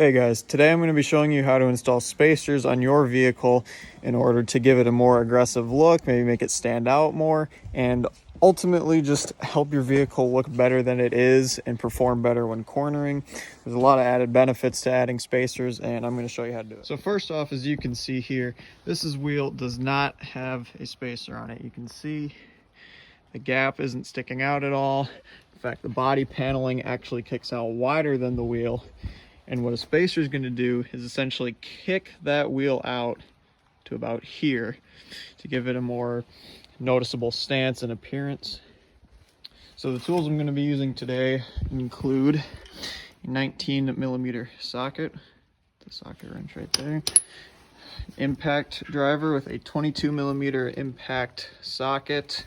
Hey guys, today I'm going to be showing you how to install spacers on your vehicle in order to give it a more aggressive look, maybe make it stand out more, and ultimately just help your vehicle look better than it is and perform better when cornering. There's a lot of added benefits to adding spacers, and I'm going to show you how to do it. So first off, as you can see here, this wheel does not have a spacer on it. You can see the gap isn't sticking out at all. In fact, the body paneling actually kicks out wider than the wheel. And what a spacer is going to do is essentially kick that wheel out to about here to give it a more noticeable stance and appearance. So the tools I'm going to be using today include a 19mm socket, the socket wrench right there, impact driver with a 22mm impact socket.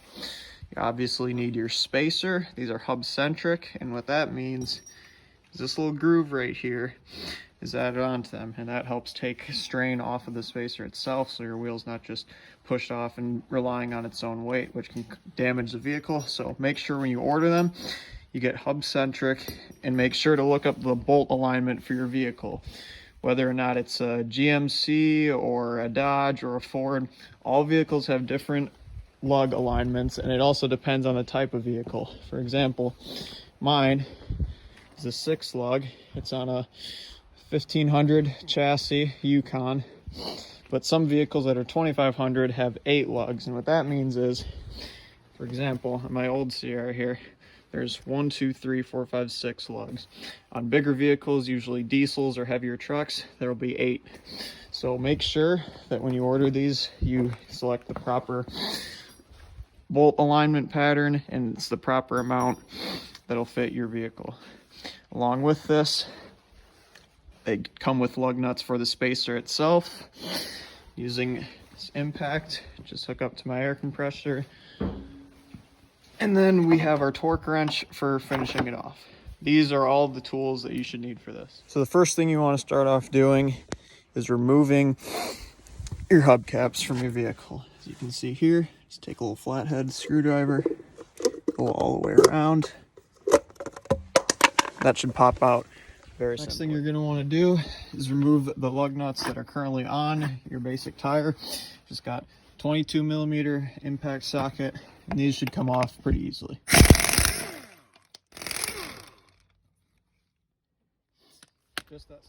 You obviously need your spacer. These are hub centric, and what that means this little groove right here is added onto them, and that helps take strain off of the spacer itself, so your wheel's not just pushed off and relying on its own weight, which can damage the vehicle. So make sure when you order them, you get hub centric, and make sure to look up the bolt alignment for your vehicle. Whether or not it's a GMC or a Dodge or a Ford, all vehicles have different lug alignments, and it also depends on the type of vehicle. For example, mine is a 6 lug. It's on a 1500 chassis Yukon, but some vehicles that are 2500 have 8 lugs. And what that means is, for example, on my old Sierra here, there's 1, 2, 3, 4, 5, 6 lugs. On bigger vehicles, usually diesels or heavier trucks, there will be 8. So make sure that when you order these, you select the proper bolt alignment pattern, and it's the proper amount that'll fit your vehicle. Along with this, they come with lug nuts for the spacer itself. Using this impact, just hook up to my air compressor. And then we have our torque wrench for finishing it off. These are all the tools that you should need for this. So the first thing you want to start off doing is removing your hubcaps from your vehicle. As you can see here, just take a little flathead screwdriver, go all the way around. That should pop out very simply. Next thing you're going to want to do is remove the lug nuts that are currently on your basic tire. Just got 22mm impact socket, and these should come off pretty easily.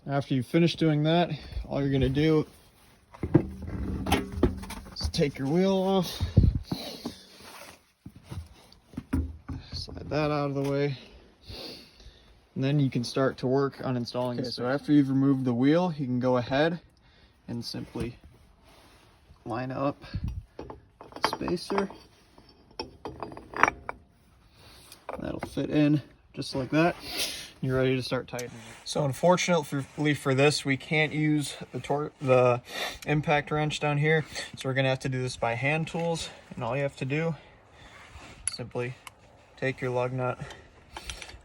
After you finish doing that, all you're going to do is take your wheel off, slide that out of the way, and then you can start to work on installing it. So after you've removed the wheel, you can go ahead and simply line up the spacer. That'll fit in just like that. You're ready to start tightening it. So unfortunately for this, we can't use the impact wrench down here. So we're gonna have to do this by hand tools. And all you have to do, simply take your lug nut,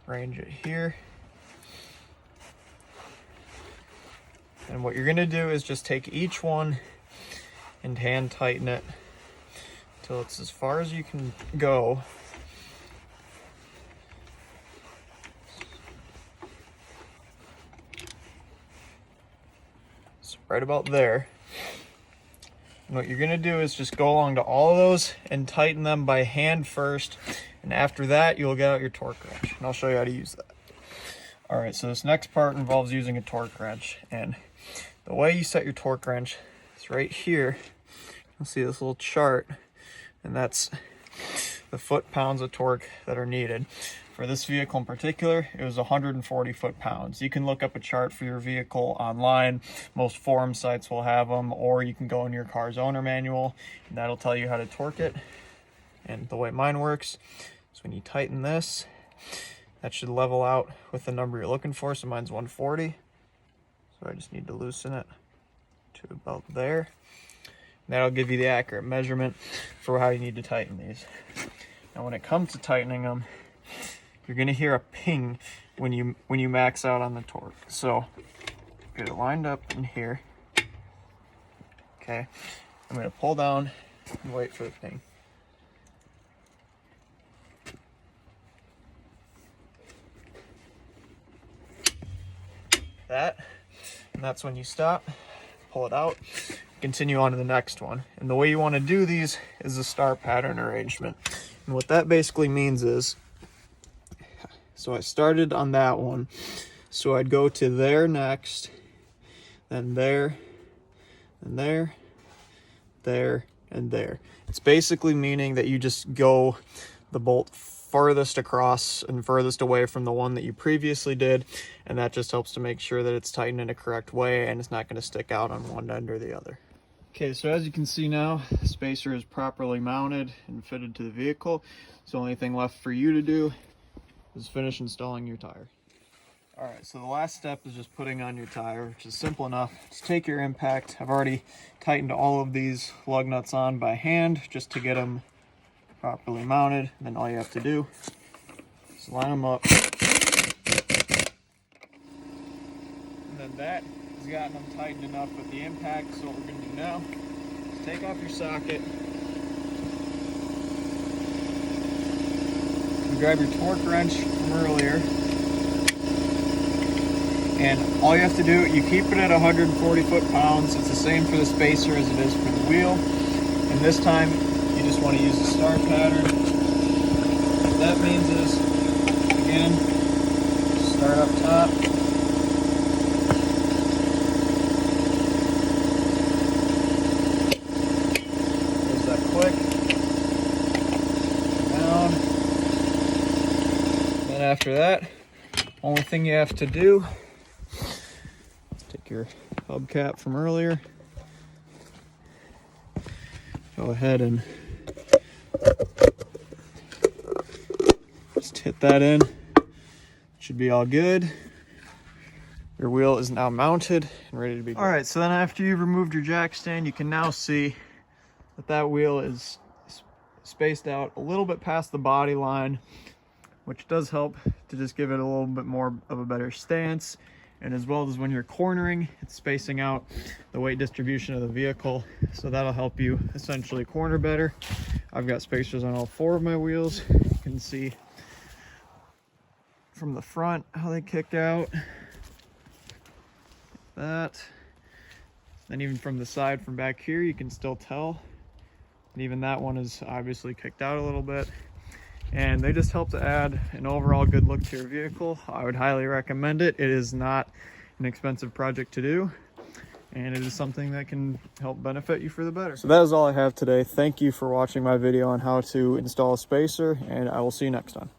range it here. And what you're gonna do is just take each one and hand tighten it until it's as far as you can go. So right about there. And what you're gonna do is just go along to all of those and tighten them by hand first. And after that, you'll get out your torque wrench, and I'll show you how to use that. All right, so this next part involves using a torque wrench, and the way you set your torque wrench is right here. You'll see this little chart, and that's the foot-pounds of torque that are needed. For this vehicle in particular, it was 140 foot-pounds. You can look up a chart for your vehicle online. Most forum sites will have them, or you can go in your car's owner manual, and that'll tell you how to torque it. And the way mine works is when you tighten this, that should level out with the number you're looking for. So mine's 140. So I just need to loosen it to about there. And that'll give you the accurate measurement for how you need to tighten these. Now when it comes to tightening them, you're gonna hear a ping when you max out on the torque. So get it lined up in here. Okay, I'm gonna pull down and wait for the ping. That and that's when you stop, pull it out, continue on to the next one. And the way you want to do these is a star pattern arrangement. And what that basically means is, so I started on that one, so I'd go to there next, then there, and there, there, and there. It's basically meaning that you just go the bolt farthest across and furthest away from the one that you previously did, and that just helps to make sure that it's tightened in a correct way and it's not going to stick out on one end or the other. Okay, so as you can see now, the spacer is properly mounted and fitted to the vehicle. So the only thing left for you to do is finish installing your tire. Alright, so the last step is just putting on your tire, which is simple enough. Just take your impact. I've already tightened all of these lug nuts on by hand just to get them properly mounted. And then all you have to do is line them up. And then that has gotten them tightened enough with the impact. So what we're going to do now is take off your socket. You grab your torque wrench from earlier. And all you have to do, you keep it at 140 foot-pounds. It's the same for the spacer as it is for the wheel. And this time, you just want to use the star pattern. What that means is, again, start up top. There's that click. Down. Then after that, only thing you have to do, take your hubcap from earlier, go ahead and just hit that in. Should be all good. Your wheel is now mounted and ready to be. All right, so then after you've removed your jack stand, you can now see that that wheel is spaced out a little bit past the body line, which does help to just give it a little bit more of a better stance. And as well as when you're cornering, it's spacing out the weight distribution of the vehicle. So that'll help you essentially corner better. I've got spacers on all 4 of my wheels. You can see from the front how they kick out. That. Then even from the side, from back here, you can still tell. And even that one is obviously kicked out a little bit. And they just help to add an overall good look to your vehicle. I would highly recommend it. It is not an expensive project to do, and it is something that can help benefit you for the better. So that is all I have today. Thank you for watching my video on how to install a spacer, and I will see you next time.